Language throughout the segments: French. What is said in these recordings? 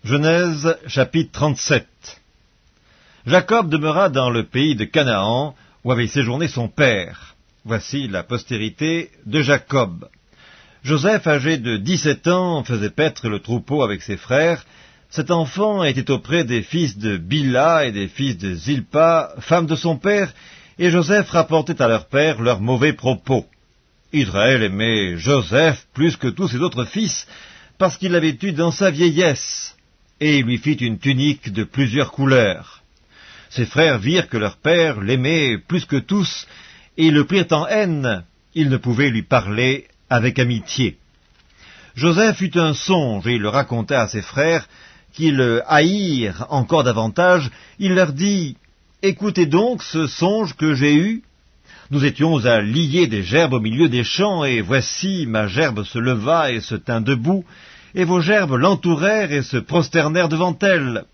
Genèse chapitre 37. Jacob demeura dans le pays de Canaan, où avait séjourné son père. Voici la postérité de Jacob. Joseph, âgé de 17 ans, faisait paître le troupeau avec ses frères. Cet enfant était auprès des fils de Bila et des fils de Zilpa, femme de son père, et Joseph rapportait à leur père leurs mauvais propos. Israël aimait Joseph plus que tous ses autres fils, parce qu'il l'avait eu dans sa vieillesse, et il lui fit une tunique de plusieurs couleurs. Ses frères virent que leur père l'aimait plus que tous, et le prirent en haine. Ils ne pouvaient lui parler avec amitié. Joseph eut un songe, et il le raconta à ses frères, qui le haïrent encore davantage. Il leur dit, « Écoutez donc ce songe que j'ai eu. Nous étions à lier des gerbes au milieu des champs, et voici ma gerbe se leva et se tint debout, et vos gerbes l'entourèrent et se prosternèrent devant elle. »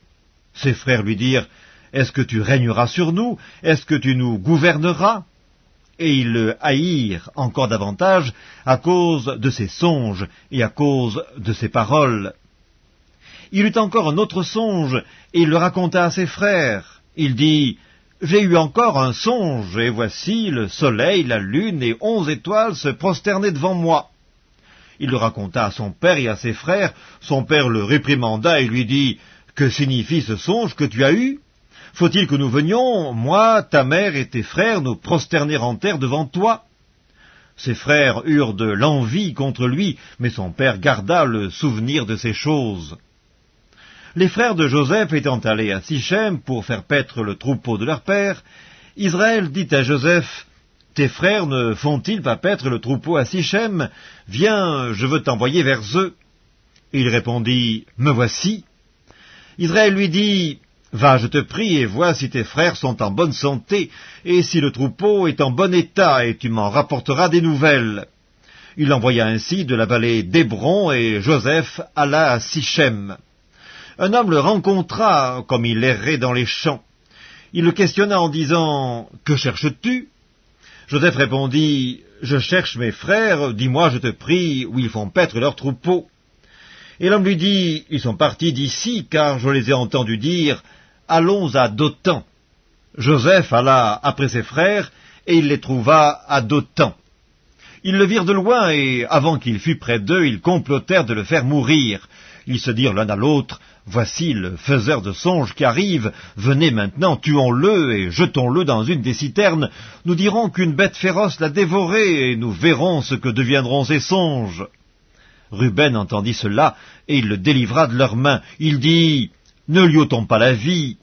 Ses frères lui dirent, « Est-ce que tu régneras sur nous? Est-ce que tu nous gouverneras ?» Et ils le haïrent encore davantage à cause de ses songes et à cause de ses paroles. Il eut encore un autre songe, et il le raconta à ses frères. Il dit, « J'ai eu encore un songe, et voici le soleil, la lune et 11 étoiles se prosternaient devant moi. » Il le raconta à son père et à ses frères. Son père le réprimanda et lui dit, « Que signifie ce songe que tu as eu? Faut-il que nous venions, moi, ta mère et tes frères, nous prosterner en terre devant toi ?» Ses frères eurent de l'envie contre lui, mais son père garda le souvenir de ces choses. Les frères de Joseph étant allés à Sichem pour faire paître le troupeau de leur père, Israël dit à Joseph, « Tes frères ne font-ils pas paître le troupeau à Sichem? Viens, je veux t'envoyer vers eux. » Il répondit, « Me voici. » Israël lui dit, « Va, je te prie, et vois si tes frères sont en bonne santé, et si le troupeau est en bon état, et tu m'en rapporteras des nouvelles. » Il l'envoya ainsi de la vallée d'Hébron, et Joseph alla à Sichem. Un homme le rencontra, comme il errait dans les champs. Il le questionna en disant, « Que cherches-tu » Joseph répondit, « Je cherche mes frères, dis-moi, je te prie, où ils font paître leur troupeau. » Et l'homme lui dit, « Ils sont partis d'ici, car je les ai entendus dire, « Allons à Dothan. » Joseph alla après ses frères, et il les trouva à Dothan. Ils le virent de loin, et avant qu'il fût près d'eux, ils complotèrent de le faire mourir. Ils se dirent l'un à l'autre, « Voici le faiseur de songes qui arrive, venez maintenant, tuons-le et jetons-le dans une des citernes. Nous dirons qu'une bête féroce l'a dévoré, et nous verrons ce que deviendront ses songes. » Ruben entendit cela, et il le délivra de leurs mains. Il dit, « Ne lui ôtons pas la vie. »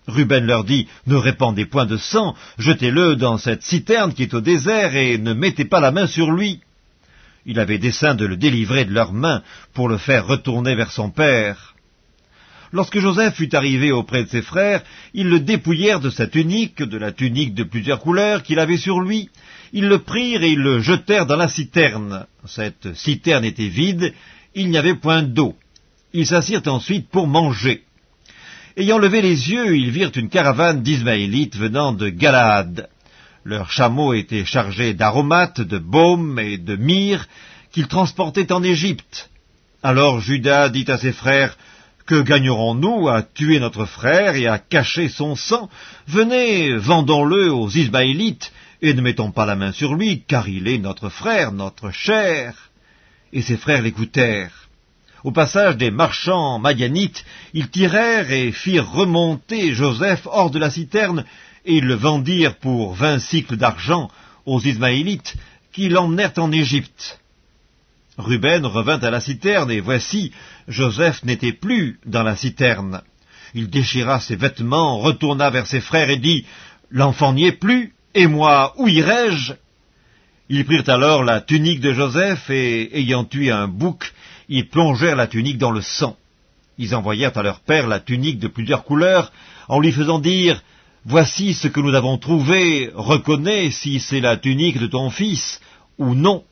Ruben leur dit, « Ne répandez point de sang, jetez-le dans cette citerne qui est au désert, et ne mettez pas la main sur lui. » Il avait dessein de le délivrer de leurs mains, pour le faire retourner vers son père. Lorsque Joseph fut arrivé auprès de ses frères, ils le dépouillèrent de sa tunique, de la tunique de plusieurs couleurs qu'il avait sur lui. Ils le prirent et ils le jetèrent dans la citerne. Cette citerne était vide, il n'y avait point d'eau. Ils s'assirent ensuite pour manger. Ayant levé les yeux, ils virent une caravane d'Ismaélites venant de Galaad. Leurs chameaux étaient chargés d'aromates, de baume et de myrrhe qu'ils transportaient en Égypte. Alors Juda dit à ses frères, « Que gagnerons-nous à tuer notre frère et à cacher son sang? Venez, vendons-le aux Ismaélites, et ne mettons pas la main sur lui, car il est notre frère, notre chair. » Et ses frères l'écoutèrent. Au passage des marchands madianites, ils tirèrent et firent remonter Joseph hors de la citerne, et ils le vendirent pour 20 cycles d'argent aux Ismaélites, qui l'emmenèrent en Égypte. Ruben revint à la citerne, et voici, Joseph n'était plus dans la citerne. Il déchira ses vêtements, retourna vers ses frères et dit, « L'enfant n'y est plus, et moi, où irai-je » Ils prirent alors la tunique de Joseph, et, ayant tué un bouc, ils plongèrent la tunique dans le sang. Ils envoyèrent à leur père la tunique de plusieurs couleurs, en lui faisant dire, « Voici ce que nous avons trouvé, reconnais si c'est la tunique de ton fils, ou non. »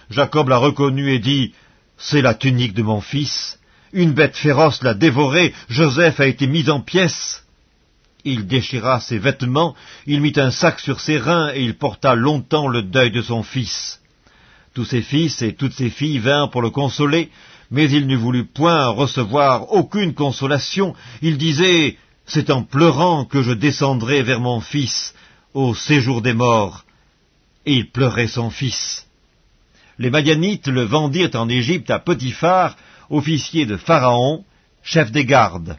Jacob l'a reconnue et dit, « C'est la tunique de mon fils. Une bête féroce l'a dévoré, Joseph a été mis en pièces. » Il déchira ses vêtements, il mit un sac sur ses reins, et il porta longtemps le deuil de son fils. Tous ses fils et toutes ses filles vinrent pour le consoler, Mais il ne voulut point recevoir aucune consolation. Il disait, « C'est en pleurant que je descendrai vers mon fils au séjour des morts. » Et il pleurait son fils. Les Madianites le vendirent en Égypte à Potiphar, officier de Pharaon, chef des gardes.